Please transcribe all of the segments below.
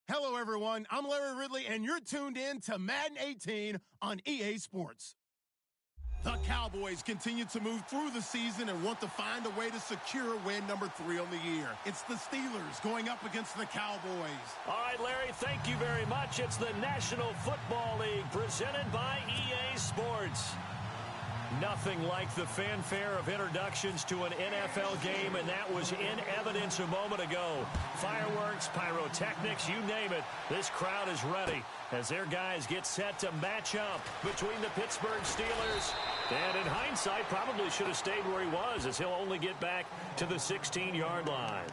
Hello, everyone. I'm Larry Ridley, and you're tuned in to Madden 18 on EA Sports. The Cowboys continue to move through the season and want to find a way to secure win number 3 on the year. It's the Steelers going up against the Cowboys. All right, Larry, thank you very much. It's the National Football League presented by EA Sports. Nothing like the fanfare of introductions to an NFL game, and that was in evidence a moment ago. Fireworks, pyrotechnics, you name it. This crowd is ready as their guys get set to match up between the Pittsburgh Steelers. And in hindsight, probably should have stayed where he was, as he'll only get back to the 16-yard line.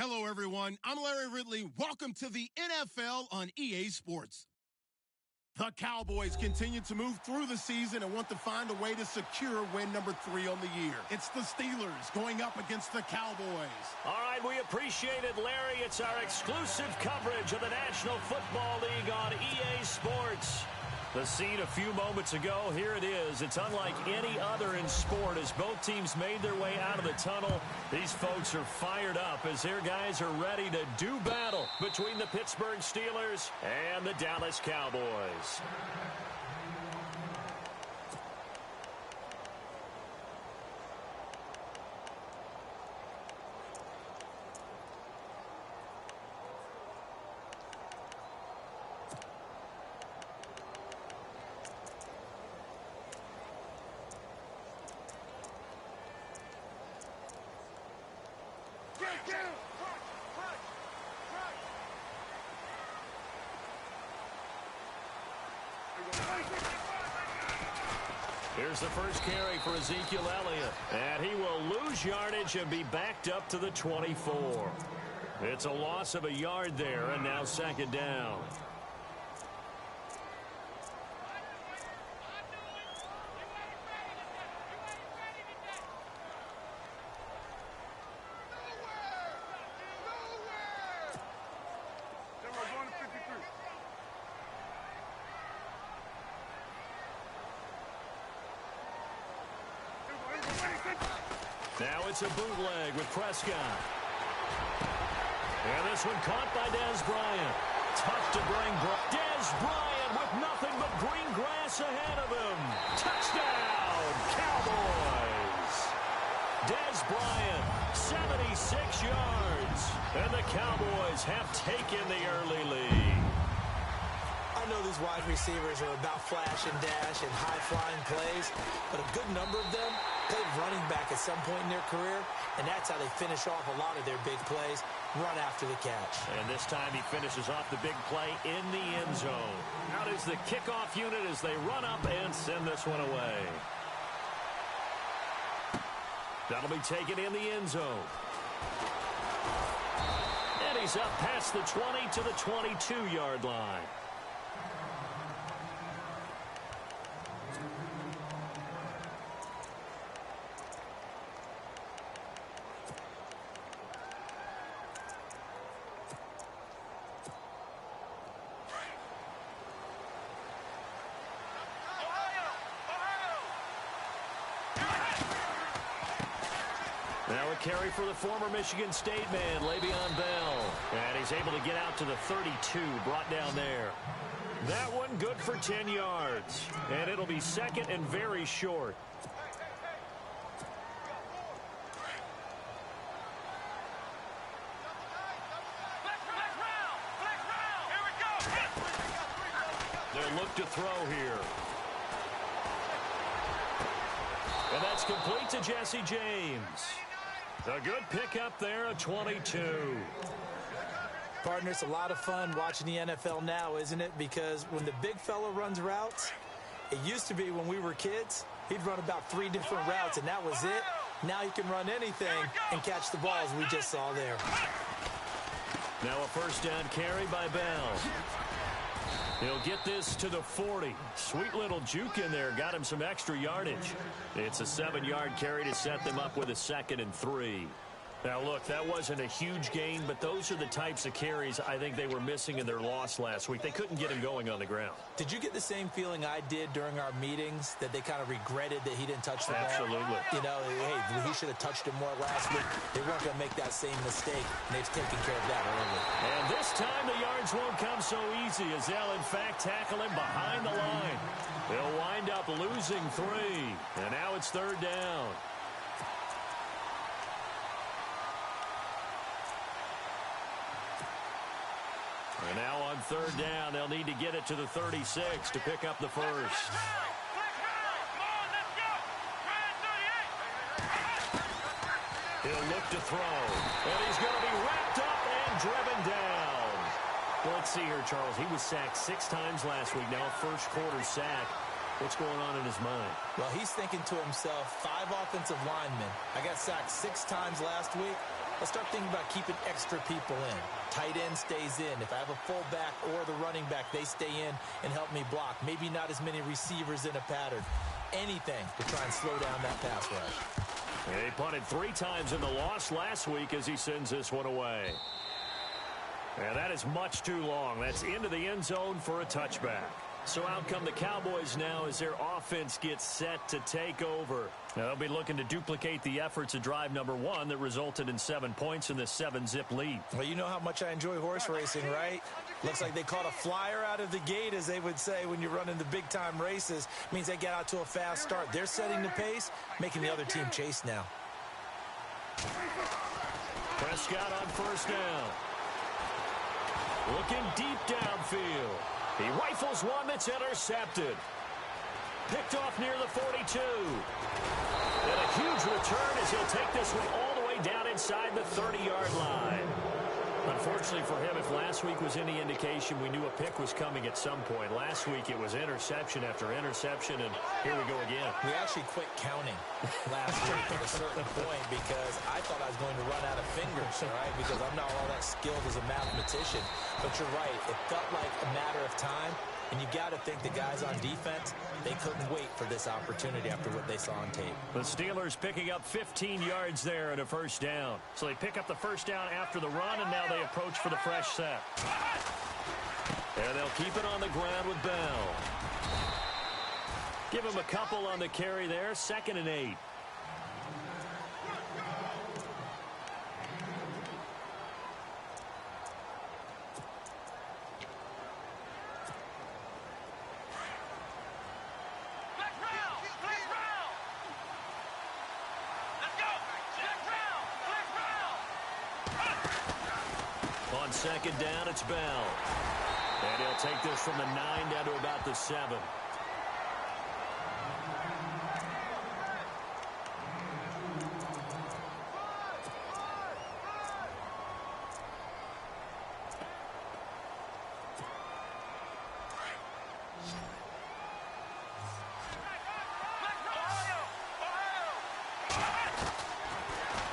Hello, everyone. I'm Larry Ridley. Welcome to the NFL on EA Sports. The Cowboys continue to move through the season and want to find a way to secure win number 3 on the year. It's the Steelers going up against the Cowboys. All right, we appreciate it, Larry. It's our exclusive coverage of the National Football League on EA Sports. The scene a few moments ago, here it is. It's unlike any other in sport as both teams made their way out of the tunnel. These folks are fired up as their guys are ready to do battle between the Pittsburgh Steelers and the Dallas Cowboys. Here's the first carry for Ezekiel Elliott. And he will lose yardage and be backed up to the 24. It's a loss of a yard there, and now second down. Now it's a bootleg with Prescott. And this one caught by Dez Bryant. Tough to bring. Dez Bryant with nothing but green grass ahead of him. Touchdown, Cowboys. Dez Bryant, 76 yards. And the Cowboys have taken the early lead. I know these wide receivers are about flash and dash and high-flying plays, but a good number of them played running back at some point in their career, and that's how they finish off a lot of their big plays, run after the catch. And this time he finishes off the big play in the end zone. Out is the kickoff unit as they run up and send this one away. That'll be taken in the end zone. And he's up past the 20 to the 22-yard line. Now a carry for the former Michigan State man, Le'Veon Bell. And he's able to get out to the 32, brought down there. That one good for 10 yards. And it'll be second and very short. They'll look to throw here. And that's complete to Jesse James. A good pickup there, a 22. Partner, it's a lot of fun watching the NFL now, isn't it? Because when the big fella runs routes, it used to be when we were kids, he'd run about 3 different routes, and that was it. Now he can run anything and catch the ball, as we just saw there. Now a first down carry by Bell. He'll get this to the 40. Sweet little juke in there. Got him some extra yardage. It's a 7-yard carry to set them up with a 2nd and 3. Now, look, that wasn't a huge gain, but those are the types of carries I think they were missing in their loss last week. They couldn't get him going on the ground. Did you get the same feeling I did during our meetings, that they kind of regretted that he didn't touch the ball? Absolutely. You know, hey, he should have touched him more last week. They weren't going to make that same mistake, and they've taken care of that early. And this time the yards won't come so easy as they'll, in fact, tackle him behind the line. They'll wind up losing 3, and now it's 3rd down. And now on 3rd down, they'll need to get it to the 36 to pick up the first. He'll look to throw, and he's going to be wrapped up and driven down. Well, let's see here, Charles. He was sacked 6 times last week. Now a first-quarter sack. What's going on in his mind? Well, he's thinking to himself, 5 offensive linemen. I got sacked 6 times last week. Let's start thinking about keeping extra people in. Tight end stays in. If I have a fullback or the running back, they stay in and help me block. Maybe not as many receivers in a pattern. Anything to try and slow down that pass rush. He punted 3 times in the loss last week as he sends this one away. And that is much too long. That's into the end zone for a touchback. So out come the Cowboys now as their offense gets set to take over. Now they'll be looking to duplicate the efforts of drive number 1 that resulted in 7 points in this 7-zip lead. Well, you know how much I enjoy horse racing, right? Looks like they caught a flyer out of the gate, as they would say when you're running the big-time races. Means they get out to a fast start. They're setting the pace, making the other team chase now. Prescott on first down. Looking deep downfield. He rifles one that's intercepted. Picked off near the 42. And a huge return as he'll take this one all the way down inside the 30-yard line. Unfortunately for him, if last week was any indication, we knew a pick was coming at some point. Last week it was interception after interception, and here we go again. We actually quit counting last week at a certain point because I thought I was going to run out of fingers, all right, because I'm not all that skilled as a mathematician. But you're right. It felt like a matter of time, and you got to think the guys on defense, they couldn't wait for this opportunity after what they saw on tape. The Steelers picking up 15 yards there and a first down. So they pick up the first down after the run, and now they approach for the fresh set. And they'll keep it on the ground with Bell. Give him a couple on the carry there. 2nd and 8. On 2nd down, it's Bell. And he'll take this from the 9 down to about the 7.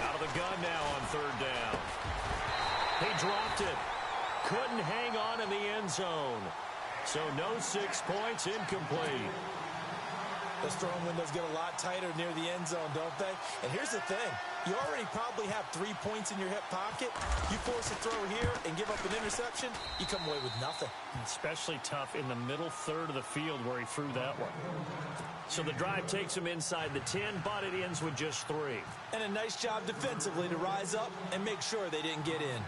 Out of the gun now on 3rd down. He dropped it. Couldn't hang on in the end zone. So no 6 points, incomplete. Those throwing windows get a lot tighter near the end zone, don't they? And here's the thing. You already probably have 3 points in your hip pocket. You force a throw here and give up an interception, you come away with nothing. Especially tough in the middle third of the field where he threw that one. So the drive takes him inside the 10, but it ends with just 3. And a nice job defensively to rise up and make sure they didn't get in.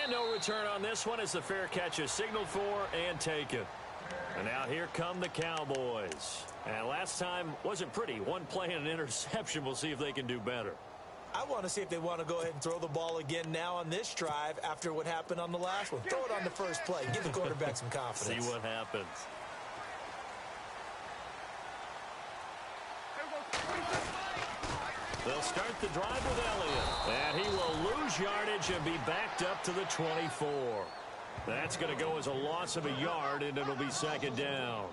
And no return on this one as the fair catch is signaled for and taken. And now here come the Cowboys. And last time wasn't pretty. One play and an interception. We'll see if they can do better. I want to see if they want to go ahead and throw the ball again now on this drive after what happened on the last one. Throw it on the first play. Give the quarterback some confidence. See what happens. They'll start the drive with Elliott. And he will lose yardage and be backed up to the 24. That's going to go as a loss of a yard, and it'll be 2nd down.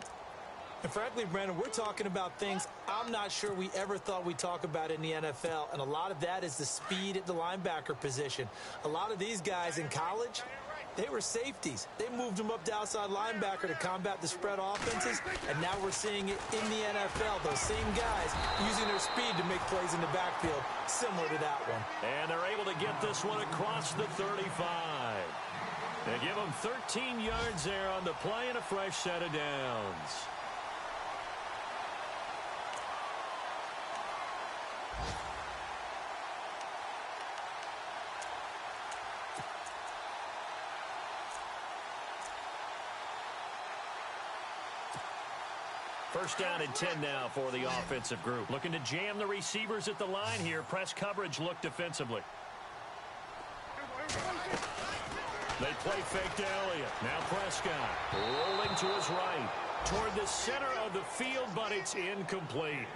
And frankly, Brandon, we're talking about things I'm not sure we ever thought we'd talk about in the NFL. And a lot of that is the speed at the linebacker position. A lot of these guys in college, they were safeties. They moved them up to outside linebacker to combat the spread offenses, and now we're seeing it in the NFL. Those same guys using their speed to make plays in the backfield, similar to that one. And they're able to get this one across the 35. They give them 13 yards there on the play and a fresh set of downs. First down and 10 now for the offensive group. Looking to jam the receivers at the line here. Press coverage look defensively. They play fake to Elliott. Now Prescott rolling to his right. Toward the center of the field, but it's incomplete.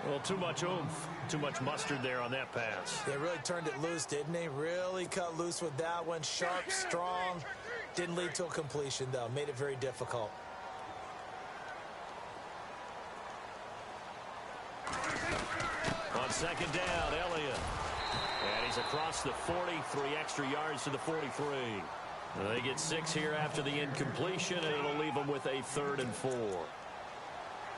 Well, too much oomph. Too much mustard there on that pass. They really turned it loose, didn't they? Really cut loose with that one. Sharp, strong. Didn't lead to a completion, though. Made it very difficult. On 2nd down, Elliott. And he's across the 40, 3 extra yards to the 43. They get 6 here after the incompletion, and it'll leave them with a 3rd and 4.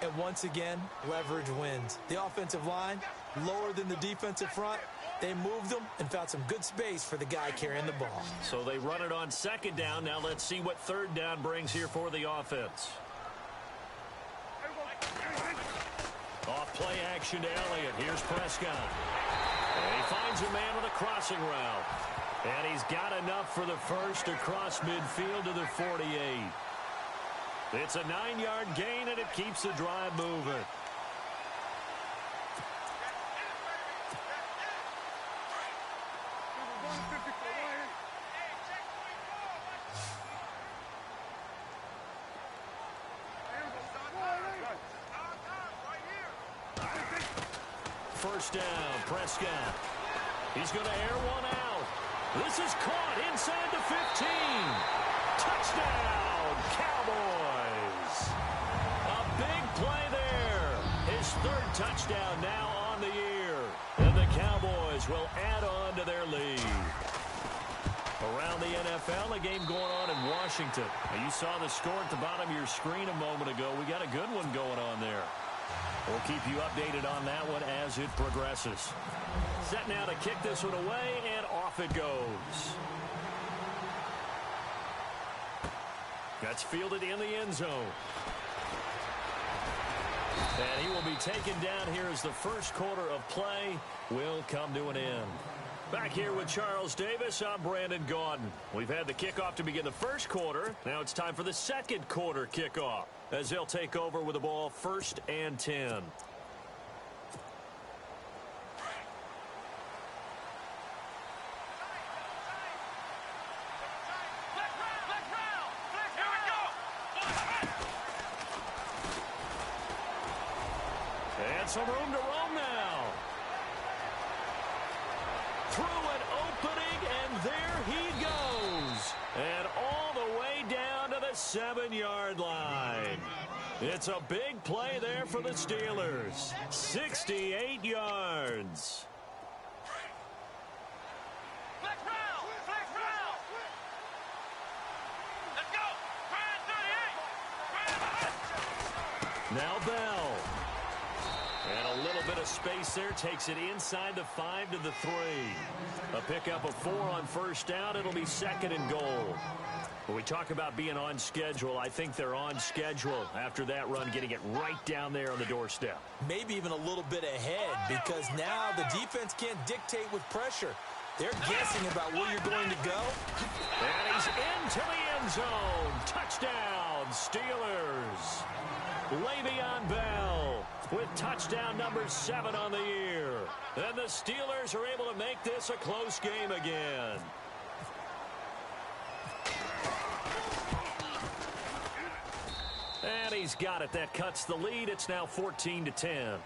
And once again, leverage wins. The offensive line, lower than the defensive front. They moved them and found some good space for the guy carrying the ball. So they run it on 2nd down. Now let's see what 3rd down brings here for the offense. Off play action to Elliott. Here's Prescott. And he finds a man with a crossing route. And he's got enough for the first across midfield to the 48. It's a 9-yard gain, and it keeps the drive moving. First down, Prescott. He's going to air one out. This is caught inside the 15. Touchdown, Cowboys. A big play there. His third touchdown now on the year. And the Cowboys will add on to their lead. Around the NFL, a game going on in Washington. Now, you saw the score at the bottom of your screen a moment ago. We got a good one going on there. We'll keep you updated on that one as it progresses. Set now to kick this one away, and off it goes. That's fielded in the end zone. And he will be taken down here as the first quarter of play will come to an end. Back here with Charles Davis, I'm Brandon Gaudin. We've had the kickoff to begin the first quarter. Now it's time for the second quarter kickoff as they'll take over with the ball 1st and 10. And some room to roam now. Through an opening, and there he goes. And all the way down to the 7-yard line. It's a big play there for the Steelers. 68 yards. Now Bell. And a little bit of space there takes it inside the 5 to the 3. A pickup of 4 on first down. It'll be 2nd and goal. When we talk about being on schedule, I think they're on schedule after that run, getting it right down there on the doorstep. Maybe even a little bit ahead, because now the defense can't dictate with pressure. They're guessing about where you're going to go. And he's into the end zone. Touchdown, Steelers. Le'Veon Bell with touchdown number 7 on the year. And the Steelers are able to make this a close game again. And he's got it. That cuts the lead. It's now 14-10.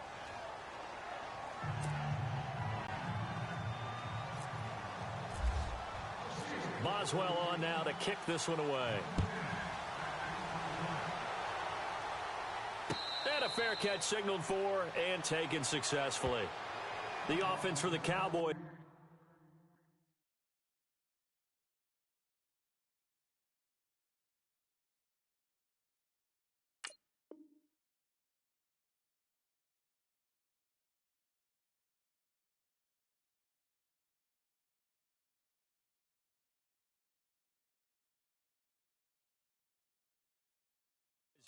Boswell on now to kick this one away. And a fair catch signaled for and taken successfully. The offense for the Cowboys.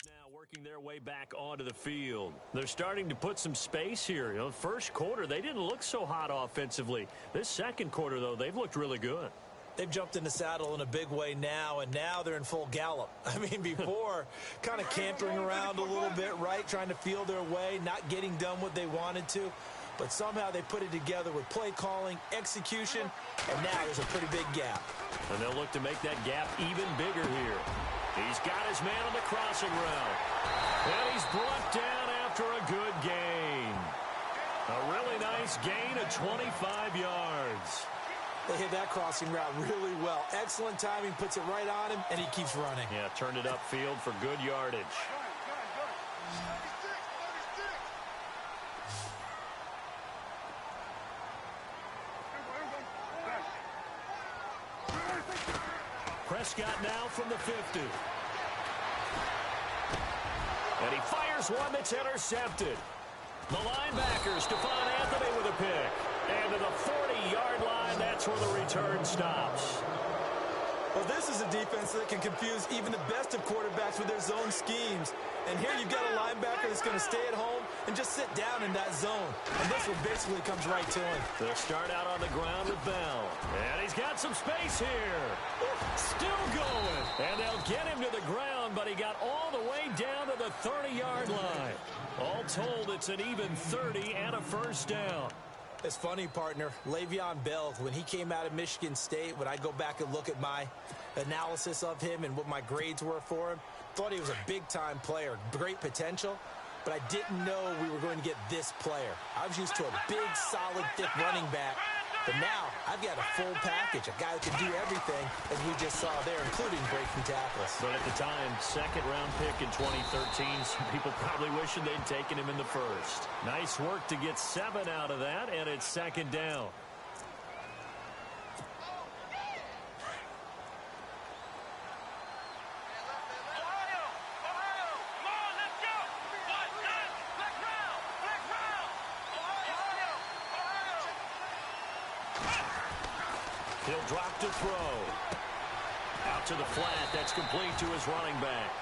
Now working their way back onto the field. They're starting to put some space here. You know, first quarter, they didn't look so hot offensively. This second quarter, though, they've looked really good. They've jumped in the saddle in a big way now, and now they're in full gallop. I mean, before, kind of cantering around a little bit, right, trying to feel their way, not getting done what they wanted to. But somehow they put it together with play calling, execution, and now there's a pretty big gap. And they'll look to make that gap even bigger here. He's got his man on the crossing route. And he's brought down after a good gain. A really nice gain of 25 yards. They hit that crossing route really well. Excellent timing, puts it right on him, and he keeps running. Yeah, turned it upfield for good yardage. Prescott now from the 50. And he fires one that's intercepted. The linebacker, Stephon Anthony with a pick. And to the 40-yard line, that's where the return stops. Well, this is a defense that can confuse even the best of quarterbacks with their zone schemes. And here you've got a linebacker that's going to stay at home and just sit down in that zone. And this one basically comes right to him. They'll start out on the ground with Bell. And he's got some space here. Still going. And they'll get him to the ground, but he got all the way down to the 30-yard line. All told, it's an even 30 and a first down. It's funny, partner. Le'Veon Bell, when he came out of Michigan State, when I go back and look at my analysis of him and what my grades were for him, thought he was a big-time player, great potential, but I didn't know we were going to get this player. I was used to a big, solid, thick running back, But now I've got a full package, a guy who can do everything, as we just saw there, including breaking tackles. But at the time, second-round pick in 2013, some people probably wishing they'd taken him in the first. Nice work to get 7 out of that, and it's second down. He'll drop to throw. Out to the flat. That's complete to his running back.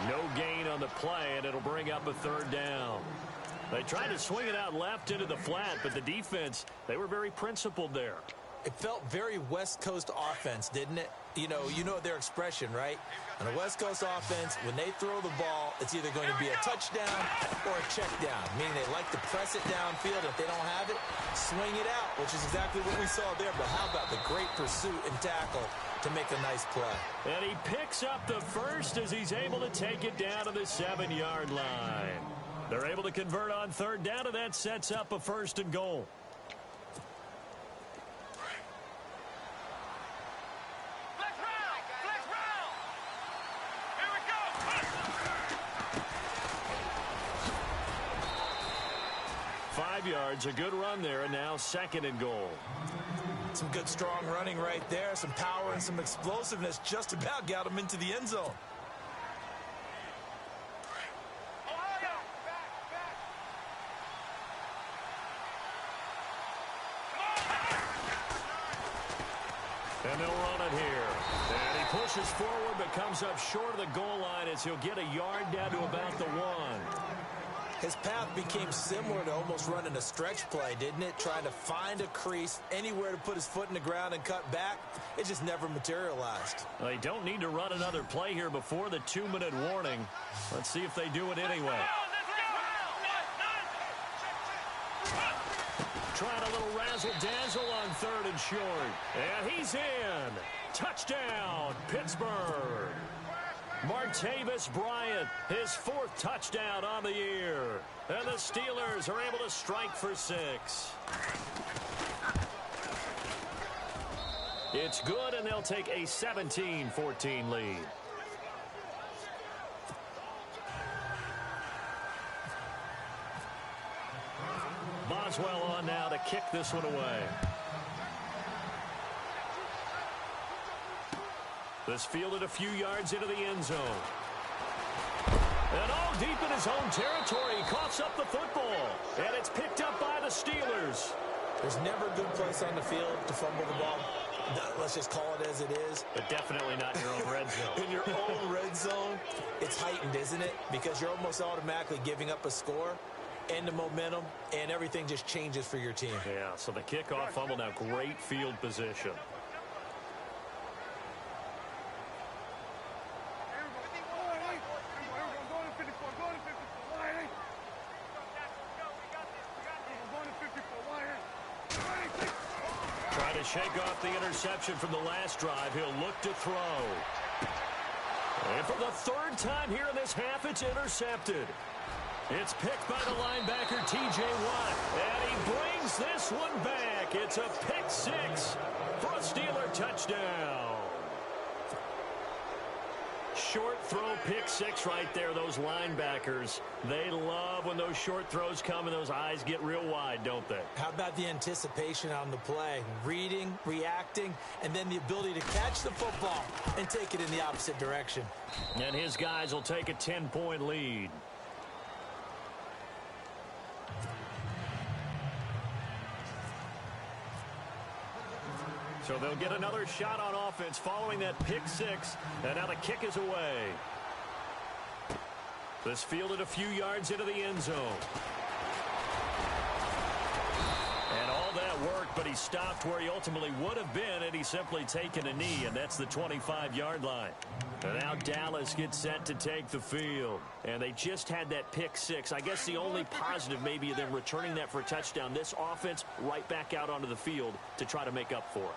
No gain on the play, and it'll bring up a third down. They tried to swing it out left into the flat, but the defense, they were very principled there. It felt very West Coast offense, didn't it? You know their expression, right? On a West Coast offense, when they throw the ball, it's either going to be a touchdown or a check down, meaning they like to press it downfield. If they don't have it, swing it out, which is exactly what we saw there. But how about the great pursuit and tackle to make a nice play? And he picks up the first as he's able to take it down to the 7-yard line. They're able to convert on third down, and that sets up a 1st and goal. Yards, a good run there, and now 2nd and goal. Some good strong running right there, some power and some explosiveness, just about got him into the end zone. And they'll run it here. And he pushes forward but comes up short of the goal line as he'll get a yard down to about the 1. His path became similar to almost running a stretch play, didn't it? Trying to find a crease, anywhere to put his foot in the ground and cut back. It just never materialized. They don't need to run another play here before the 2-minute warning. Let's see if they do it anyway. Trying a little razzle-dazzle on 3rd and short. And he's in. Touchdown, Pittsburgh. Martavis Bryant, his 4th touchdown on the year. And the Steelers are able to strike for 6. It's good, and they'll take a 17-14 lead. Boswell on now to kick this one away. This fielded a few yards into the end zone. And all deep in his own territory, he coughs up the football. And it's picked up by the Steelers. There's never a good place on the field to fumble the ball. Let's just call it as it is. But definitely not in your own red zone. In your own red zone, it's heightened, isn't it? Because you're almost automatically giving up a score and the momentum, and everything just changes for your team. Yeah, so the kickoff fumble, now great field position. Shake off the interception from the last drive. He'll look to throw. And for the 3rd time here in this half, it's intercepted. It's picked by the linebacker, T.J. Watt. And he brings this one back. It's a pick 6 for a Steeler touchdown. Short throw, pick 6 right there. Those linebackers, they love when those short throws come and those eyes get real wide, don't they? How about the anticipation on the play? Reading, reacting, and then the ability to catch the football and take it in the opposite direction. And his guys will take a 10-point lead. So they'll get another shot on offense following that pick 6, and now the kick is away. This fielded a few yards into the end zone. And all that worked, but he stopped where he ultimately would have been had he simply taken a knee, and that's the 25-yard line. And now Dallas gets set to take the field. And they just had that pick 6. I guess the only positive maybe of them returning that for a touchdown. This offense right back out onto the field to try to make up for it.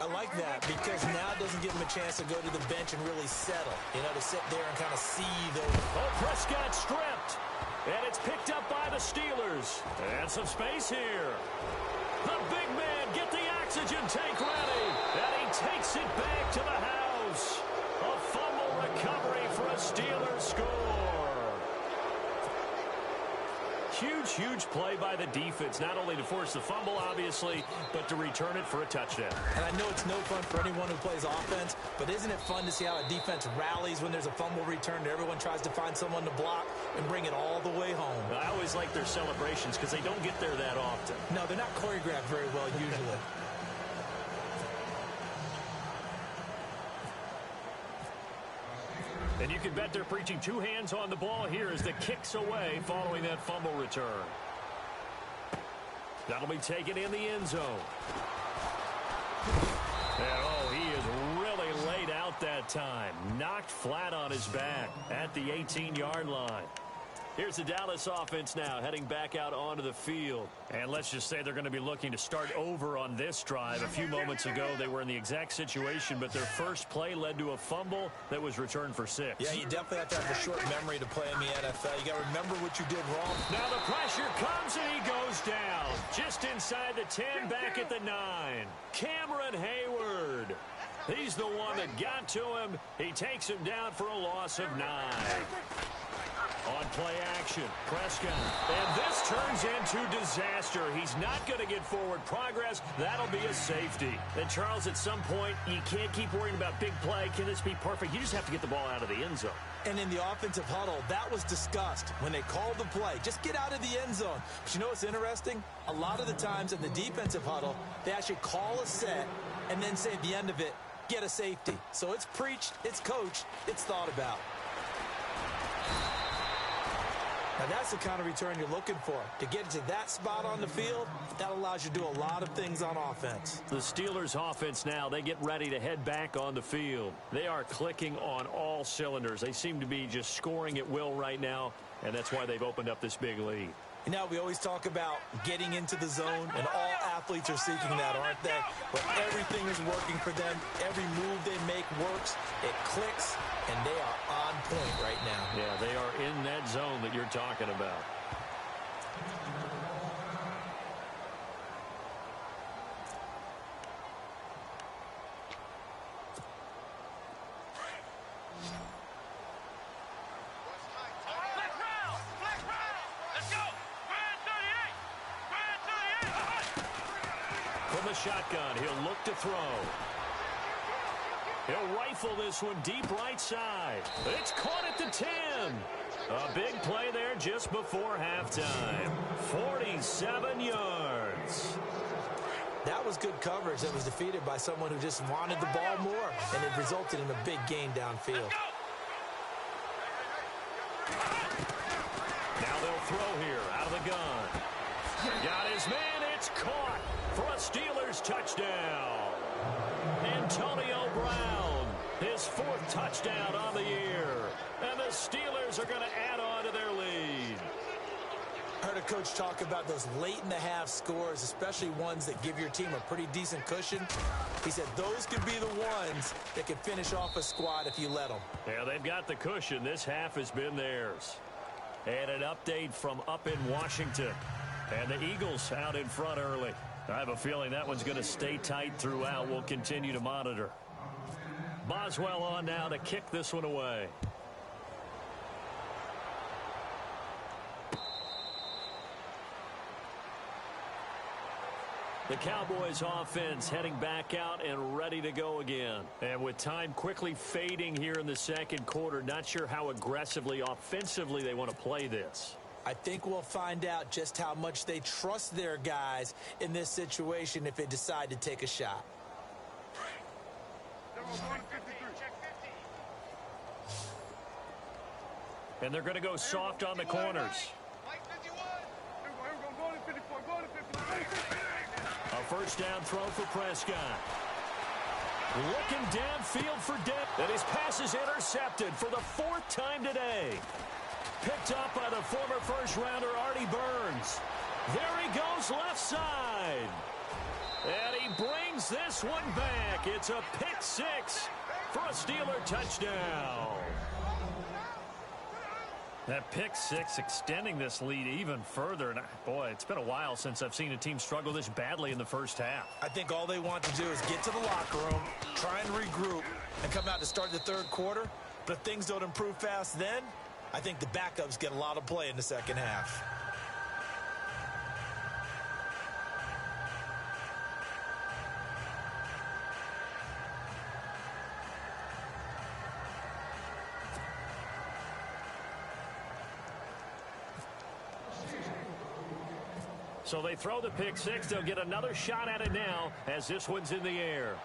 I like that because now it doesn't give him a chance to go to the bench and really settle. You know, to sit there and kind of see those. Oh, Prescott stripped. And it's picked up by the the Steelers. And some space here. The big man, get the oxygen tank ready. And he takes it back to the house. A fumble recovery for a Steelers score. Huge play by the defense, not only to force the fumble, obviously, but to return it for a touchdown. And I know it's no fun for anyone who plays offense, but isn't it fun to see how a defense rallies when there's a fumble return and everyone tries to find someone to block and bring it all the way home? I always like their celebrations because they don't get there that often. No, they're not choreographed very well usually. And you can bet they're preaching two hands on the ball here as the kick's away following that fumble return. That'll be taken in the end zone. And oh, he is really laid out that time. Knocked flat on his back at the 18-yard line. Here's the Dallas offense now heading back out onto the field. And let's just say they're going to be looking to start over on this drive. A few moments ago, they were in the exact situation, but their first play led to a fumble that was returned for 6. Yeah, you definitely have to have a short memory to play in the NFL. You got to remember what you did wrong. Now the pressure comes and he goes down. Just inside the 10, back at the 9. Cameron Hayward. He's the one that got to him. He takes him down for a loss of 9. On play action, Prescott. And this turns into disaster. He's not going to get forward progress. That'll be a safety. And Charles, at some point, you can't keep worrying about big play. Can this be perfect? You just have to get the ball out of the end zone. And in the offensive huddle, that was discussed when they called the play. Just get out of the end zone. But you know what's interesting? A lot of the times in the defensive huddle, they actually call a set and then say at the end of it, get a safety. So it's preached, it's coached, it's thought about. Now, that's the kind of return you're looking for. To get to that spot on the field, that allows you to do a lot of things on offense. The Steelers offense now, they get ready to head back on the field. They are clicking on all cylinders. They seem to be just scoring at will right now, and that's why they've opened up this big lead. You know, we always talk about getting into the zone, and all athletes are seeking that, aren't they? Where everything is working for them, every move they make works, it clicks, and they are on point right now. Yeah, they are in that zone that you're talking about. From the shotgun, he'll look to throw. He'll rifle this one deep right side. It's caught at the 10. A big play there just before halftime. 47 yards. That was good coverage that was defeated by someone who just wanted the ball more, and it resulted in a big gain downfield. Now they'll throw here out of the gun. Got his man. It's caught for a Steelers touchdown. Antonio Brown, his 4th touchdown on the year. And the Steelers are going to add on to their lead. I heard a coach talk about those late-in-the-half scores, especially ones that give your team a pretty decent cushion. He said those could be the ones that could finish off a squad if you let them. Yeah, they've got the cushion. This half has been theirs. And an update from up in Washington. And the Eagles out in front early. I have a feeling that one's going to stay tight throughout. We'll continue to monitor. Boswell on now to kick this one away. The Cowboys offense heading back out and ready to go again. And with time quickly fading here in the second quarter, not sure how aggressively, offensively they want to play this. I think we'll find out just how much they trust their guys in this situation if they decide to take a shot. And they're going to go soft on the corners. A first down throw for Prescott. Looking downfield for Dent. And his pass is intercepted for the 4th time today. Picked up by the former first-rounder Artie Burns. There he goes left side. And he brings this one back. It's a pick 6 for a Steeler touchdown. That pick six extending this lead even further. And boy, it's been a while since I've seen a team struggle this badly in the first half. I think all they want to do is get to the locker room, try and regroup, and come out to start the third quarter. But if things don't improve fast then, I think the backups get a lot of play in the second half. So they throw the pick six. They'll get another shot at it now as this one's in the air.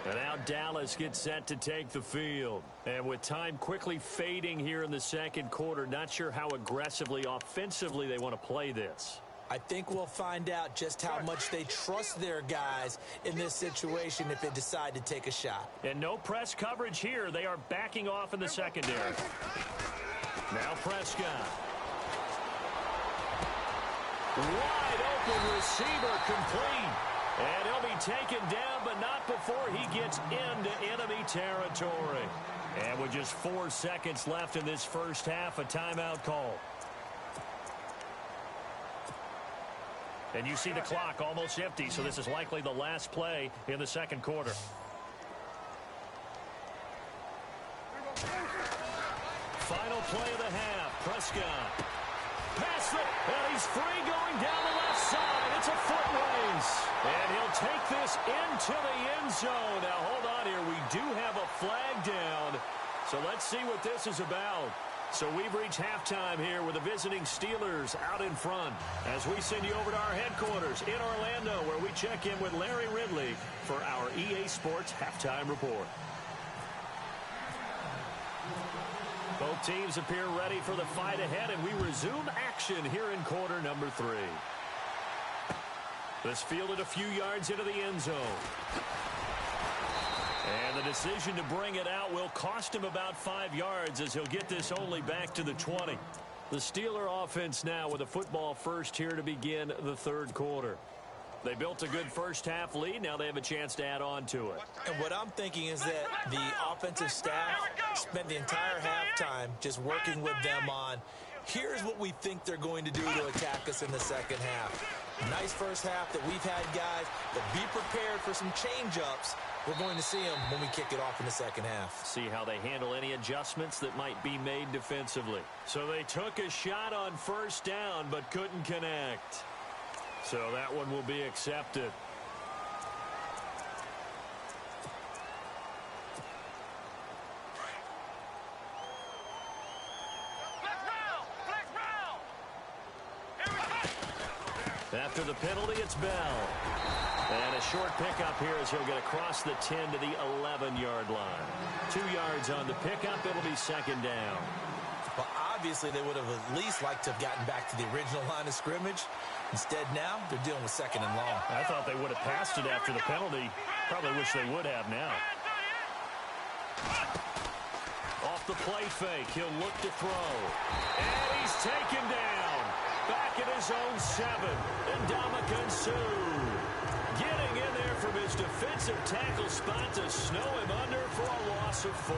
And now Dallas gets set to take the field. And with time quickly fading here in the second quarter, not sure how aggressively, offensively they want to play this. I think we'll find out just how much they trust their guys in this situation if they decide to take a shot. And no press coverage here. They are backing off in the secondary. Now Prescott. Wide open receiver complete. And he'll be taken down, but not before he gets into enemy territory. And with just 4 seconds left in this first half, a timeout call. And you see the clock almost empty, so this is likely the last play in the second quarter. Final play of the half. Prescott. Pass it, and he's free going down the left side. It's a foot race. And he'll take this into the end zone. Now, hold on here. We do have a flag down. So let's see what this is about. So we've reached halftime here with the visiting Steelers out in front as we send you over to our headquarters in Orlando where we check in with Larry Ridley for our EA Sports Halftime Report. Both teams appear ready for the fight ahead, and we resume action here in quarter number 3. This fielded a few yards into the end zone. And the decision to bring it out will cost him about 5 yards as he'll get this only back to the 20. The Steeler offense now with a football first here to begin the third quarter. They built a good first half lead. Now they have a chance to add on to it. And what I'm thinking is that the offensive staff spent the entire halftime just working with them on, here's what we think they're going to do to attack us in the second half. Nice first half that we've had, guys, but be prepared for some change-ups. We're going to see them when we kick it off in the second half. See how they handle any adjustments that might be made defensively. So they took a shot on first down but couldn't connect. So that one will be accepted. After the penalty, it's Bell. And a short pickup here as he'll get across the 10 to the 11-yard line. 2 yards on the pickup. It'll be second down. Well, obviously, they would have at least liked to have gotten back to the original line of scrimmage. Instead, now, they're dealing with second and long. I thought they would have passed it after the penalty. Probably wish they would have now. Off the play fake, he'll look to throw. And he's taken down. Back at his own 7. Ndamukong Suh getting in there from his defensive tackle spot to snow him under for a loss of 4.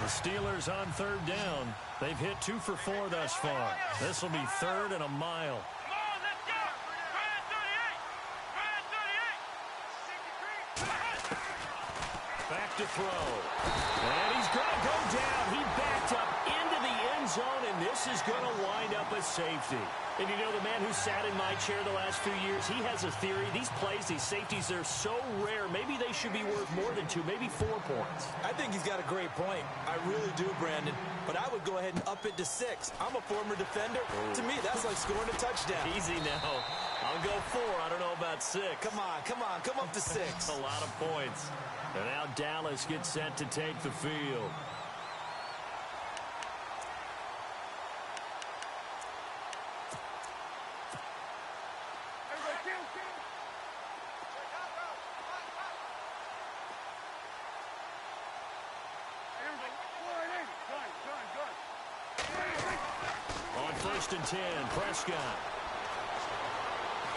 The Steelers on third down. They've hit 2 for 4 thus far. This will be third and a mile. Back to throw. And he's going to go down. He backed up into the end zone, and this is going to wind up a safety. And you know, the man who sat in my chair the last few years, he has a theory. These plays, these safeties, they're so rare. Maybe they should be worth more than 2, maybe 4 points. I think he's got a great point. I really do, Brandon. But I would go ahead and up it to 6. I'm a former defender. To me, that's like scoring a touchdown. Easy now. I'll go 4. I don't know about 6. Come on. Come up to 6. A lot of points. And now Dallas gets set to take the field. On 1st and 10, Prescott.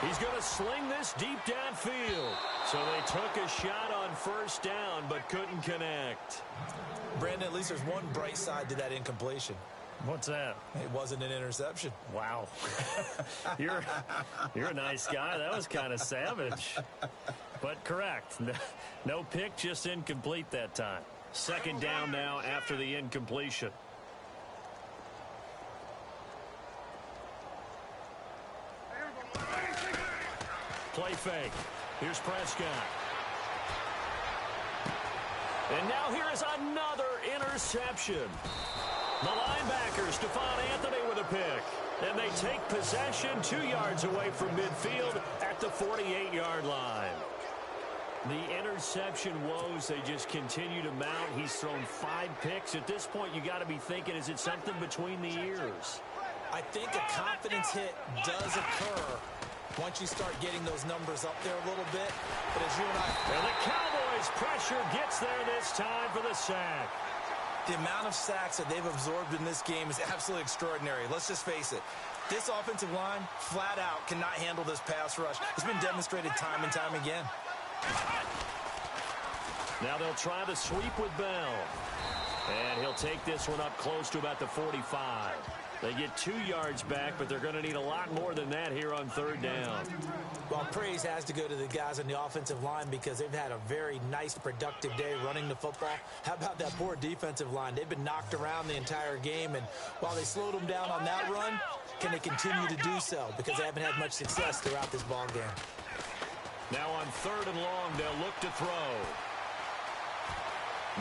He's going to sling this deep downfield. So they took a shot on first down, but couldn't connect. Brandon, at least there's one bright side to that incompletion. What's that? It wasn't an interception. Wow. You're a nice guy. That was kind of savage. But correct. No pick, just incomplete that time. Second down now after the incompletion. Play fake. Here's Prescott. And now here is another interception. The linebacker, Stephon Anthony, with a pick. And they take possession 2 yards away from midfield at the 48-yard line. The interception woes, they just continue to mount. He's thrown 5 picks. At this point, you got to be thinking, is it something between the ears? I think a confidence hit does occur once you start getting those numbers up there a little bit. But as you and I... And the Cowboys' pressure gets there this time for the sack. The amount of sacks that they've absorbed in this game is absolutely extraordinary. Let's just face it. This offensive line, flat out, cannot handle this pass rush. It's been demonstrated time and time again. Now they'll try the sweep with Bell. And he'll take this one up close to about the 45. They get 2 yards back, but they're going to need a lot more than that here on third down. Well, praise has to go to the guys on the offensive line because they've had a very nice, productive day running the football. How about that poor defensive line? They've been knocked around the entire game, and while they slowed them down on that run, can they continue to do so? Because they haven't had much success throughout this ball game. Now on third and long, they'll look to throw.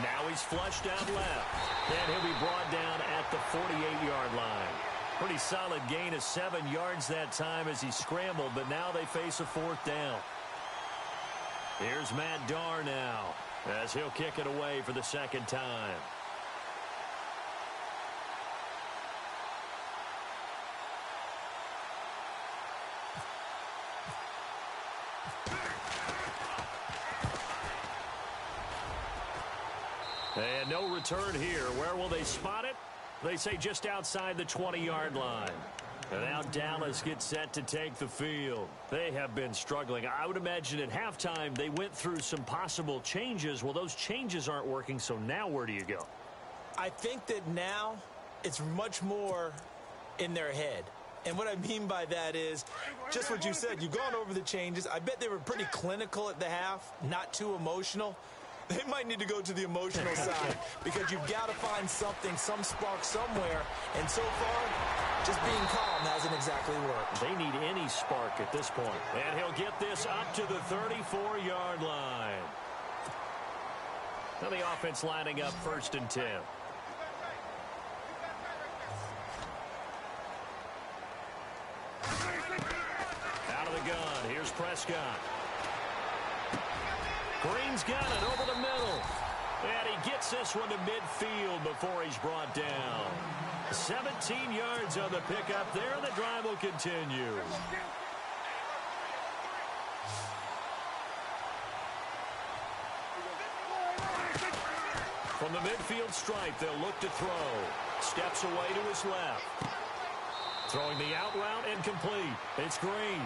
Now he's flushed out left. And he'll be brought down at the 48-yard line. Pretty solid gain of 7 yards that time as he scrambled, but now they face a fourth down. Here's Matt Darr now as he'll kick it away for the second time. And no return here. Where will they spot it? They say just outside the 20-yard line. And now Dallas gets set to take the field. They have been struggling. I would imagine at halftime they went through some possible changes. Well, those changes aren't working, so now where do you go? I think that now it's much more in their head. And what I mean by that is just what you said. You've gone over the changes. I bet they were pretty clinical at the half, not too emotional. They might need to go to the emotional side because you've got to find something, some spark somewhere. And so far, just being calm hasn't exactly worked. They need any spark at this point. And he'll get this up to the 34-yard line. Now the offense lining up 1st and 10. Out of the gun, here's Prescott. Green's got it over the middle. And he gets this one to midfield before he's brought down. 17 yards on the pickup there. The drive will continue. From the midfield stripe, they'll look to throw. Steps away to his left. Throwing the out route incomplete. It's Green.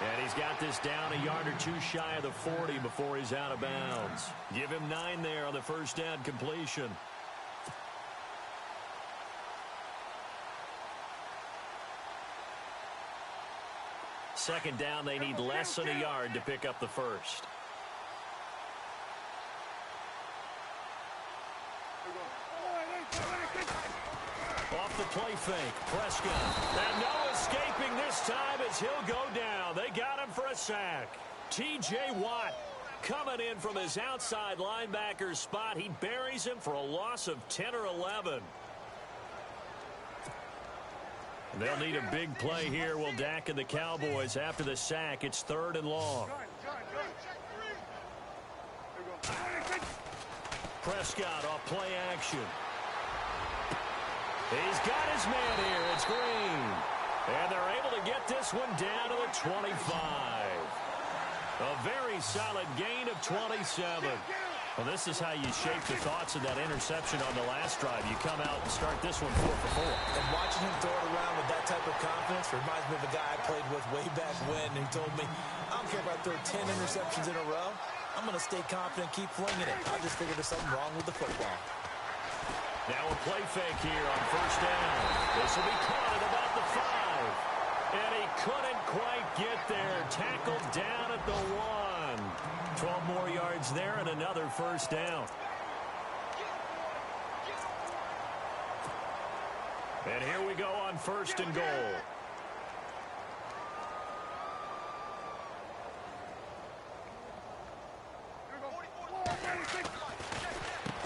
And he's got this down a yard or two shy of the 40 before he's out of bounds. Give him 9 there on the first down completion. Second down, they need less than a yard to pick up the first. Off the play fake, Prescott. And no escaping this time as he'll go down. They got him for a sack. T.J. Watt coming in from his outside linebacker spot. He buries him for a loss of 10 or 11. They'll need a big play here. Will Dak and the Cowboys after the sack. It's 3rd and long. Prescott off play action. He's got his man here. It's Green. And they're able to get this one down to the 25. A very solid gain of 27. Well, this is how you shape the thoughts of that interception on the last drive. You come out and start this one 4 for 4. And watching him throw it around with that type of confidence reminds me of a guy I played with way back when. He told me, I don't care if I throw 10 interceptions in a row. I'm going to stay confident, keep flinging it. I just figured there's something wrong with the football. Now a play fake here on first down. This will be caught at about the 5. And he couldn't quite get there. Tackled down at the 1. 12 more yards there and another first down. And here we go on first and goal.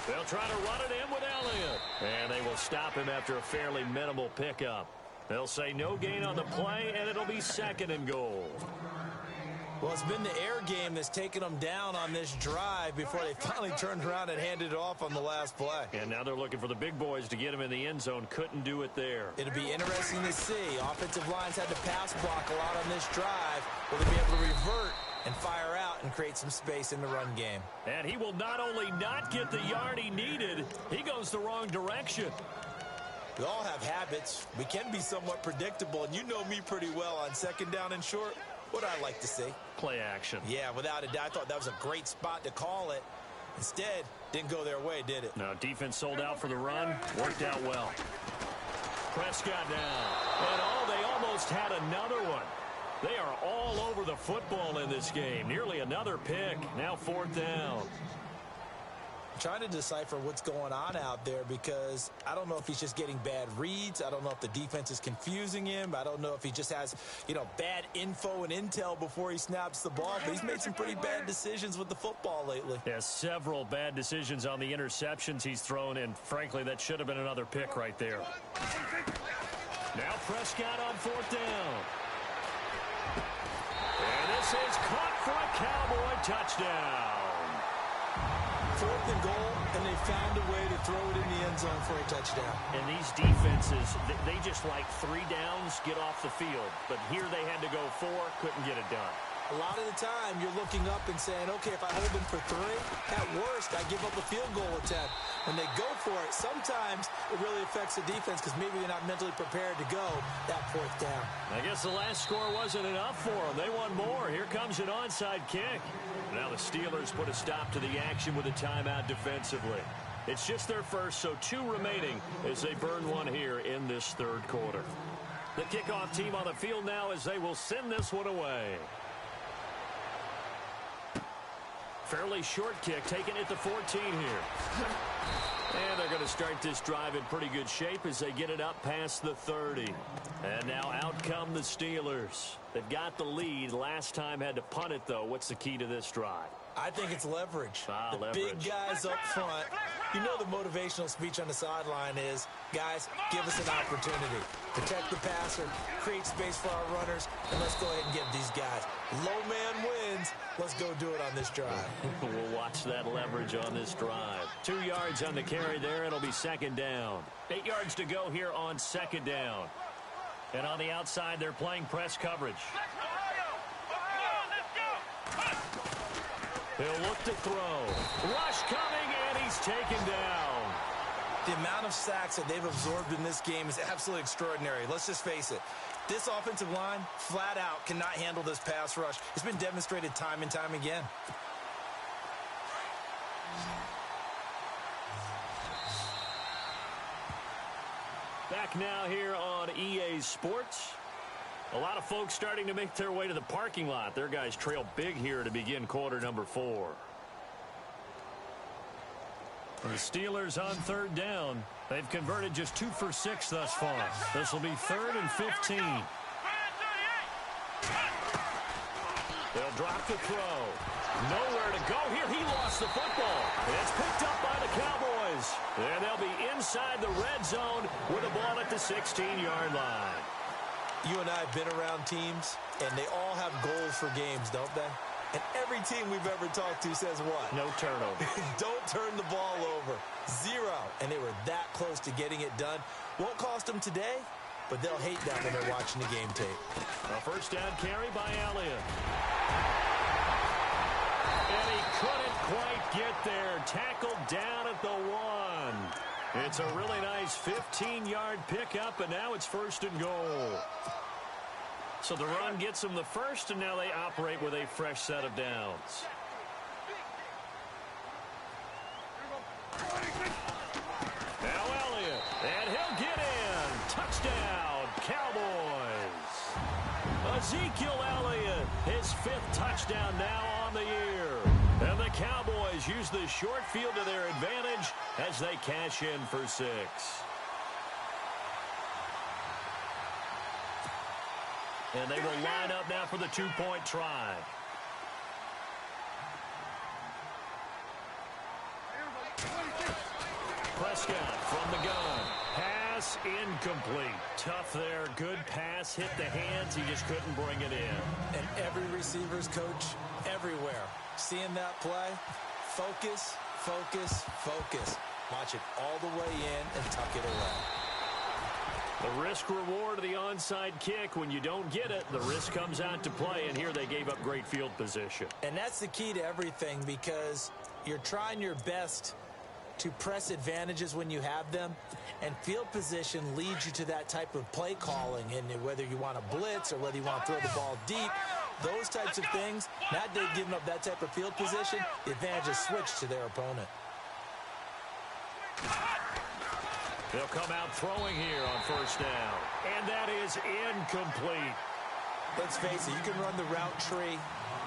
They'll try to run it in with Elliott. And they will stop him after a fairly minimal pickup. They'll say no gain on the play, and it'll be second and goal. Well, it's been the air game that's taken them down on this drive before they finally turned around and handed it off on the last play. And now they're looking for the big boys to get him in the end zone. Couldn't do it there. It'll be interesting to see. Offensive lines had to pass block a lot on this drive. Will they be able to revert and fire out and create some space in the run game? And he will not only not get the yard he needed, he goes the wrong direction. We all have habits. We can be somewhat predictable, and you know me pretty well on second down and short. What I like to see. Play action. Yeah, without a doubt. I thought that was a great spot to call it. Instead, didn't go their way, did it? No, defense sold out for the run. Worked out well. Prescott now. And they almost had another one. They are all over the football in this game. Nearly another pick. Now 4th down. I'm trying to decipher what's going on out there because I don't know if he's just getting bad reads. I don't know if the defense is confusing him. I don't know if he just has, bad info and intel before he snaps the ball. But he's made some pretty bad decisions with the football lately. Yeah, several bad decisions on the interceptions he's thrown, and frankly, that should have been another pick right there. Now Prescott on 4th down. And this is caught for a Cowboy touchdown. 4th and goal, and they found a way to throw it in the end zone for a touchdown. And these defenses, they just like 3 downs, get off the field. But here they had to go 4, couldn't get it done. A lot of the time, you're looking up and saying, okay, if I hold them for 3, at worst, I give up a field goal attempt. When they go for it, sometimes it really affects the defense because maybe they're not mentally prepared to go that 4th down. I guess the last score wasn't enough for them. They want more. Here comes an onside kick. Now the Steelers put a stop to the action with a timeout defensively. It's just their first, so 2 remaining as they burn one here in this 3rd quarter. The kickoff team on the field now as they will send this one away. Fairly short kick, taken at the 14 here. And they're going to start this drive in pretty good shape as they get it up past the 30. And now out come the Steelers. They've got the lead. Last time had to punt it, though. What's the key to this drive? I think it's leverage. The leverage. Big guys up front. You know the motivational speech on the sideline is, guys, give us an opportunity. Protect the passer, create space for our runners, and let's go ahead and give these guys. Low man wins. Let's go do it on this drive. We'll watch that leverage on this drive. 2 yards on the carry there. It'll be 2nd down. 8 yards to go here on 2nd down. And on the outside, they're playing press coverage. He'll look to throw. Rush coming, and he's taken down. The amount of sacks that they've absorbed in this game is absolutely extraordinary. Let's just face it. This offensive line, flat out, cannot handle this pass rush. It's been demonstrated time and time again. Back now here on EA Sports. A lot of folks starting to make their way to the parking lot. Their guys trail big here to begin quarter number 4. The Steelers on 3rd down. They've converted just 2 for 6 thus far. This will be 3rd and 15. They'll drop the throw. Nowhere to go here. He lost the football. It's picked up by the Cowboys. And they'll be inside the red zone with the ball at the 16-yard line. You and I have been around teams, and they all have goals for games, don't they? And every team we've ever talked to says what? No turnover. Don't turn the ball over. 0. And they were that close to getting it done. Won't cost them today, but they'll hate that when they're watching the game tape. A first down carry by Elliott. And he couldn't quite get there. tackled down at the 1. It's a really nice 15-yard pickup, and now it's 1st and goal. So the run gets them the first, and now they operate with a fresh set of downs. Now Elliott, and he'll get in. Touchdown, Cowboys. Ezekiel Elliott, his 5th touchdown now on the year. And the Cowboys use the short field to their advantage as they cash in for 6. And they will line up now for the 2-point try. Prescott from the gun. Pass incomplete. Tough there. Good pass. Hit the hands. He just couldn't bring it in. And every receiver's coach everywhere. Seeing that play, focus, focus, focus. Watch it all the way in and tuck it away. The risk-reward of the onside kick, when you don't get it, the risk comes out to play, and here they gave up great field position. And that's the key to everything, because you're trying your best to press advantages when you have them, and field position leads you to that type of play calling, and whether you want to blitz or whether you want to throw the ball deep, those types of things. Now they've given up that type of field position, the advantage is switched to their opponent. They'll come out throwing here on 1st down. And that is incomplete. Let's face it, you can run the route tree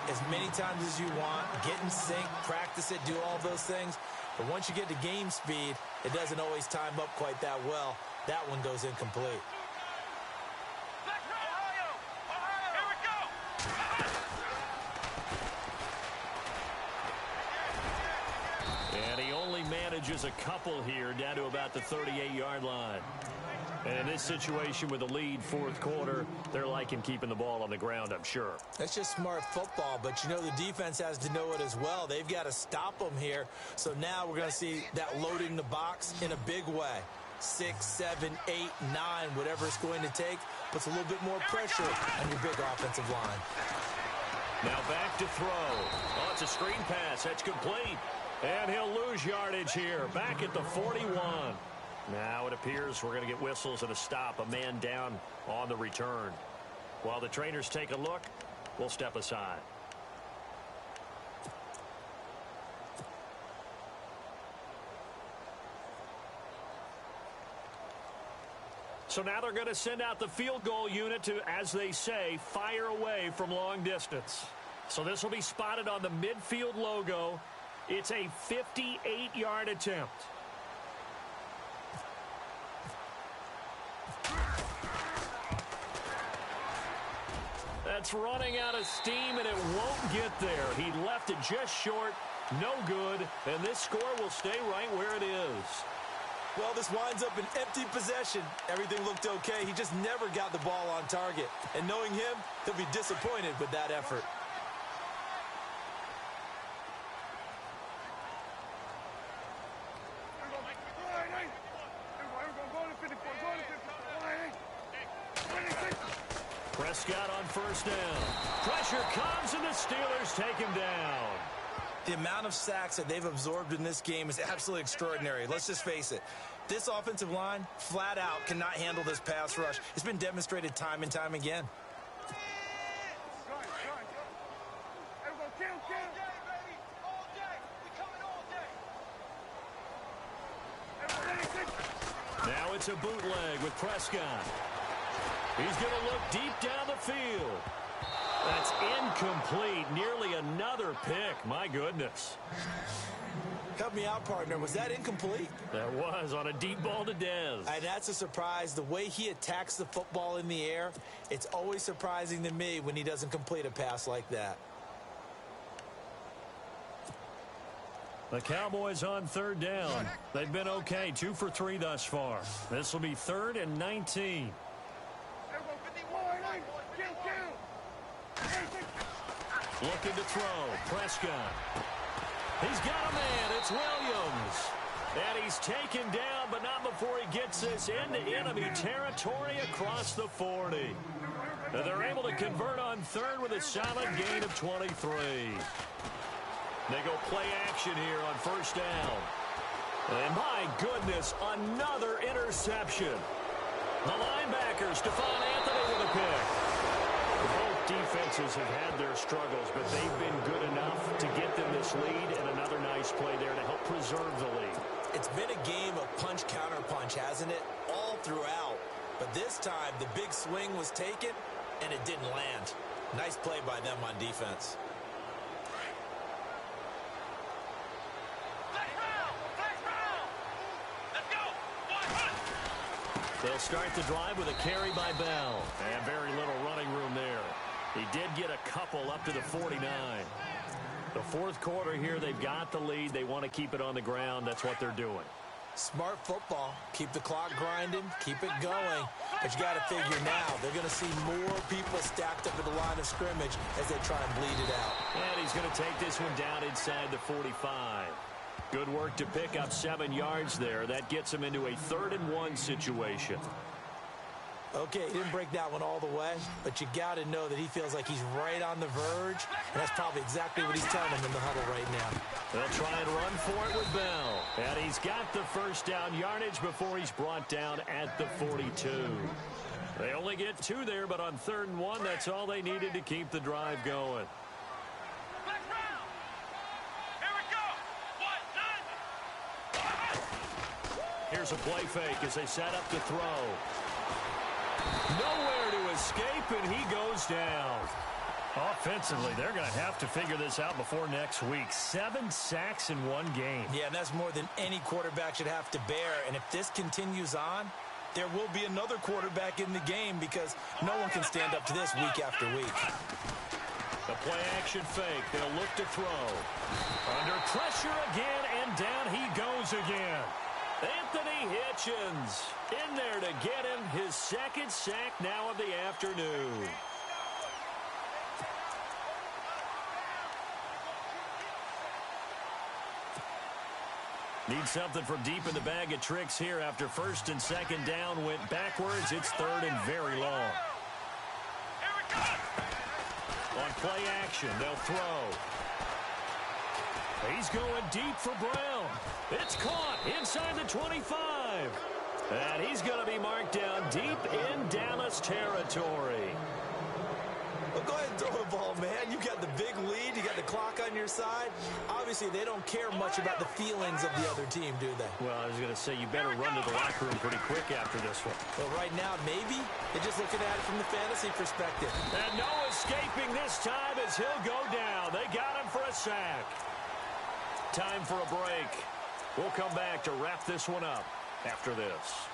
as many times as you want, get in sync, practice it, do all those things. But once you get to game speed, it doesn't always time up quite that well. That one goes incomplete. And he only manages a couple here down to about the 38-yard line. And in this situation with the lead 4th quarter, they're liking keeping the ball on the ground, I'm sure. That's just smart football, but you know the defense has to know it as well. They've got to stop them here. So now we're going to see that loading the box in a big way. 6, 7, 8, 9, whatever it's going to take, puts a little bit more pressure on your big offensive line. Now back to throw. Oh, it's a screen pass. That's complete. And he'll lose yardage here. Back at the 41. Now it appears we're going to get whistles and a stop. A man down on the return. While the trainers take a look, we'll step aside. So now they're going to send out the field goal unit to, as they say, fire away from long distance. So this will be spotted on the midfield logo. It's a 58-yard attempt. That's running out of steam, and it won't get there. He left it just short, no good, and this score will stay right where it is. Well, this winds up an empty possession. Everything looked okay. He just never got the ball on target. And knowing him, he'll be disappointed with that effort. Prescott on 1st down. Pressure comes, and the Steelers take him down. The amount of sacks that they've absorbed in this game is absolutely extraordinary. Let's just face it. This offensive line, flat out, cannot handle this pass rush. It's been demonstrated time and time again. Now it's a bootleg with Prescott. He's going to look deep down the field. That's incomplete. Nearly another pick. My goodness. Help me out, partner. Was that incomplete? That was on a deep ball to Dez. And that's a surprise. The way he attacks the football in the air, it's always surprising to me when he doesn't complete a pass like that. The Cowboys on 3rd down. They've been okay, 2 for 3 thus far. This will be 3rd and 19. Looking to throw. Prescott. He's got a man. It's Williams. And he's taken down, but not before he gets this into enemy territory across the 40. And they're able to convert on 3rd with a solid gain of 23. They go Play action here on first down. And my goodness, another interception. The linebacker, Stephon Anthony with a pick. Both defenses have had their struggles, but they've been good enough to get them this lead, and another nice play there to help preserve the lead. It's been a game of punch-counter-punch, hasn't it? All throughout. But this time, the big swing was taken, and it didn't land. Nice play by them on defense. They'll start the drive with a carry by Bell. And very little running room there. He did get a couple up to the 49. The fourth quarter here, they've got the lead. They want to keep it on the ground. That's what they're doing. Smart football. Keep the clock grinding. Keep it going. But you got to figure now, they're going to see more people stacked up at the line of scrimmage as they try and bleed it out. And he's going to take this one down inside the 45. Good work to pick up 7 yards there. That gets him into a 3rd-and-1 situation. Okay, he didn't break that one all the way, but you got to know that he feels like he's right on the verge, and that's probably exactly what he's telling him in the huddle right now. They'll try and run for it with Bell. And he's got the first down yardage before he's brought down at the 42. They only get 2 there, but on 3rd and 1, that's all they needed to keep the drive going. Here's a play fake as they set up to throw. Nowhere to escape, and he goes down. Offensively, they're going to have to figure this out before next week. 7 sacks in one game. Yeah, and that's more than any quarterback should have to bear. And if this continues on, there will be another quarterback in the game because no one can stand up to this week after week. The play action fake. They'll look to throw. Under pressure again, and down he goes again. Anthony Hitchens in there to get him his 2nd sack now of the afternoon. Need something from deep in the bag of tricks here after 1st and 2nd down went backwards. It's 3rd and very long. On play action, they'll throw. He's going deep for Brown. It's caught inside the 25. And he's going to be marked down deep in Dallas territory. Well, go ahead and throw the ball, man. You got the big lead. You got the clock on your side. Obviously, they don't care much about the feelings of the other team, do they? Well, I was going to say, you better run to the locker room pretty quick after this one. Well, right now, maybe. They're just looking at it from the fantasy perspective. And no escaping this time as he'll go down. They got him for a sack. Time for a break. We'll come back to wrap this one up after this.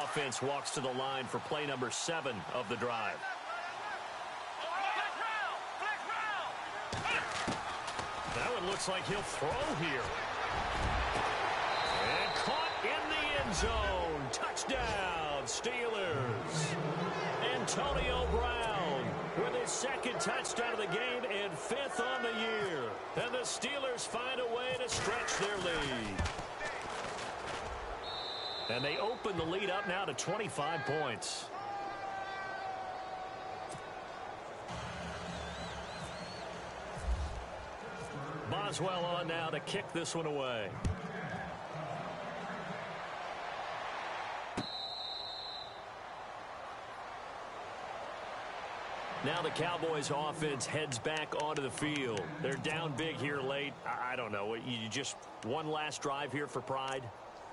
Offense walks to the line for play number 7 of the drive. That one looks like he'll throw here. And caught in the end zone. Touchdown, Steelers. Antonio Brown with his 2nd touchdown of the game and 5th on the year. And the Steelers find a way to stretch their lead. And they open the lead up now to 25 points. Boswell on now to kick this one away. Now the Cowboys offense heads back onto the field. They're down big here late. I don't know. You just one last drive here for pride?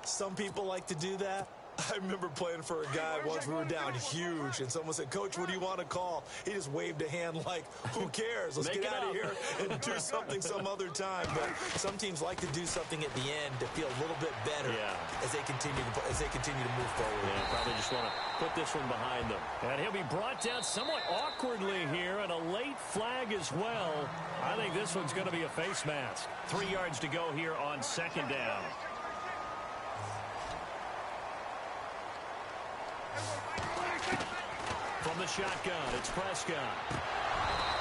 Some people like to do that. I remember playing for a guy once we were down huge, and someone said, "Coach, what do you want to call?" He just waved a hand like, who cares? Let's get out of here and do something some other time. But some teams like to do something at the end to feel a little bit better as they continue to move forward. Yeah, probably just want to put this one behind them. And he'll be brought down somewhat awkwardly here, and a late flag as well. I think this one's going to be a face mask. 3 yards to go here on 2nd down. From the shotgun, it's Prescott.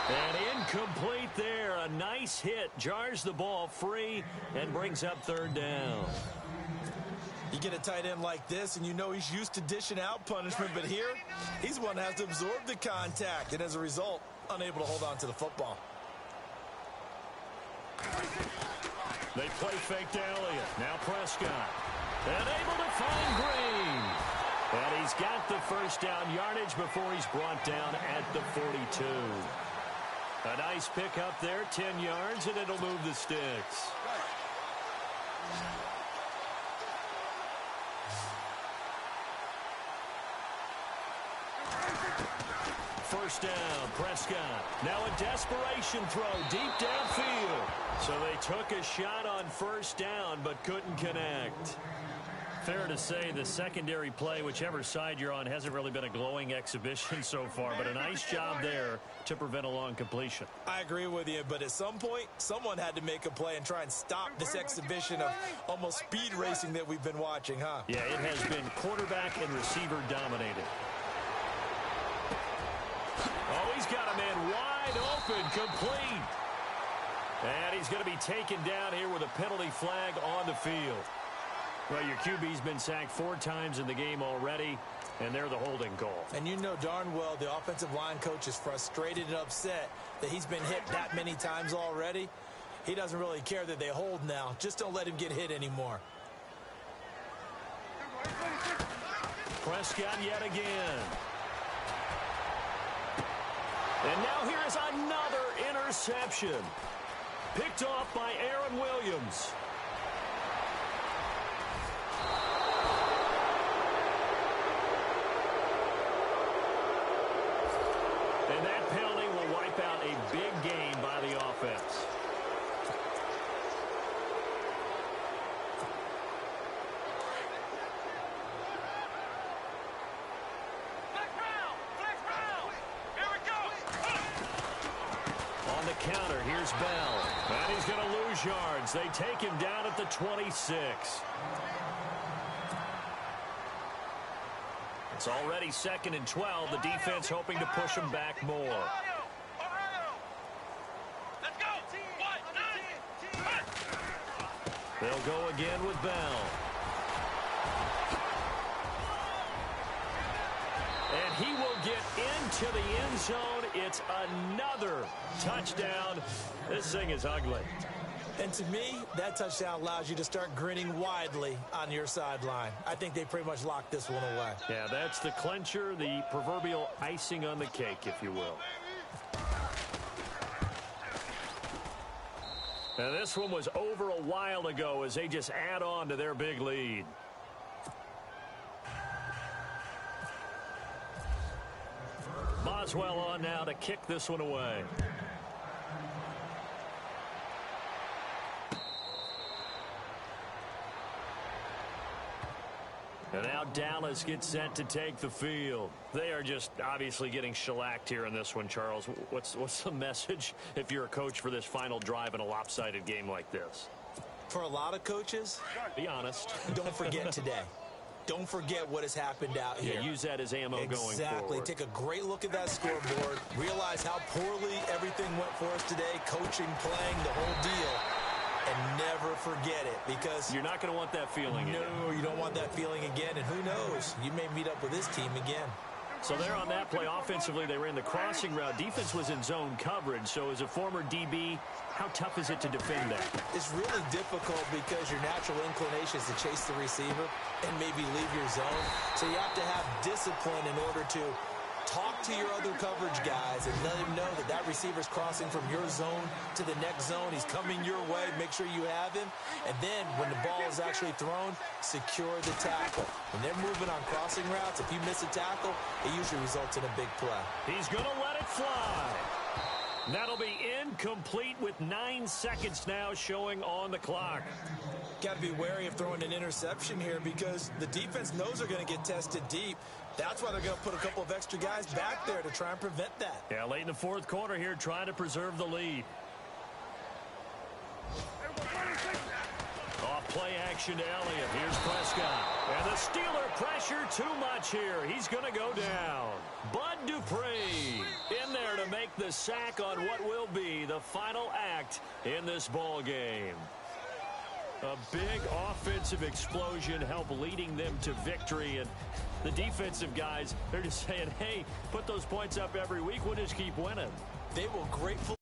And incomplete there. A nice hit. Jars the ball free and brings up 3rd down. You get a tight end like this, and you know he's used to dishing out punishment, but here, he's one that has to absorb the contact, and as a result, unable to hold on to the football. They play fake to Elliott. Now Prescott. And able to find Green. And he's got the first down yardage before he's brought down at the 42. A nice pickup there, 10 yards, and it'll move the sticks. First down, Prescott. Now a desperation throw deep downfield. So they took a shot on first down but couldn't connect. Fair to say the secondary play, whichever side you're on, hasn't really been a glowing exhibition so far, but a nice job there to prevent a long completion. I agree with you, but at some point, someone had to make a play and try and stop this exhibition of almost speed racing that we've been watching, huh? Yeah, it has been quarterback and receiver dominated. Oh, he's got a man wide open, complete. And he's going to be taken down here with a penalty flag on the field. Well, your QB's been sacked 4 times in the game already, and they're the holding call. And you know darn well the offensive line coach is frustrated and upset that he's been hit that many times already. He doesn't really care that they hold now. Just don't let him get hit anymore. Prescott yet again. And now here is another interception. Picked off by Aaron Williams. And that penalty will wipe out a big gain by the offense. On the counter, here's Bell. And he's going to lose yards. They take him down at the 26. It's already 2nd and 12. The defense hoping to push him back more. They'll go again with Bell. And he will get into the end zone. It's another touchdown. This thing is ugly. And to me, that touchdown allows you to start grinning widely on your sideline. I think they pretty much locked this one away. Yeah, that's the clincher, the proverbial icing on the cake, if you will. And this one was over a while ago as they just add on to their big lead. Boswell on now to kick this one away. And now Dallas gets set to take the field. They are just obviously getting shellacked here in this one, Charles. What's the message if you're a coach for this final drive in a lopsided game like this? For a lot of coaches, be honest. Don't forget today. Don't forget what has happened out here. Yeah, use that as ammo going forward. Exactly. Take a great look at that scoreboard. Realize how poorly everything went for us today. Coaching, playing, the whole deal. And never forget it, because you're not going to want that feeling again. No, you don't want that feeling again. And who knows? You may meet up with this team again. So there on that play, offensively, they ran the crossing route. Defense was in zone coverage. So as a former DB, how tough is it to defend that? It's really difficult because your natural inclination is to chase the receiver and maybe leave your zone. So you have to have discipline in order to talk to your other coverage guys and let him know that that receiver's crossing from your zone to the next zone. He's coming your way. Make sure you have him. And then when the ball is actually thrown, secure the tackle. When they're moving on crossing routes, if you miss a tackle, it usually results in a big play. He's going to let it fly. That'll be incomplete with 9 seconds now showing on the clock. Got to be wary of throwing an interception here because the defense knows they're going to get tested deep. That's why they're going to put a couple of extra guys back there to try and prevent that. Yeah, late in the 4th quarter here, trying to preserve the lead. Off play action to Elliott. Here's Prescott. And the Steeler pressure too much here. He's going to go down. Bud Dupree in there to make the sack on what will be the final act in this ball game. A big offensive explosion helped leading them to victory. And the defensive guys, they're just saying, hey, put those points up every week. We'll just keep winning. They will gratefully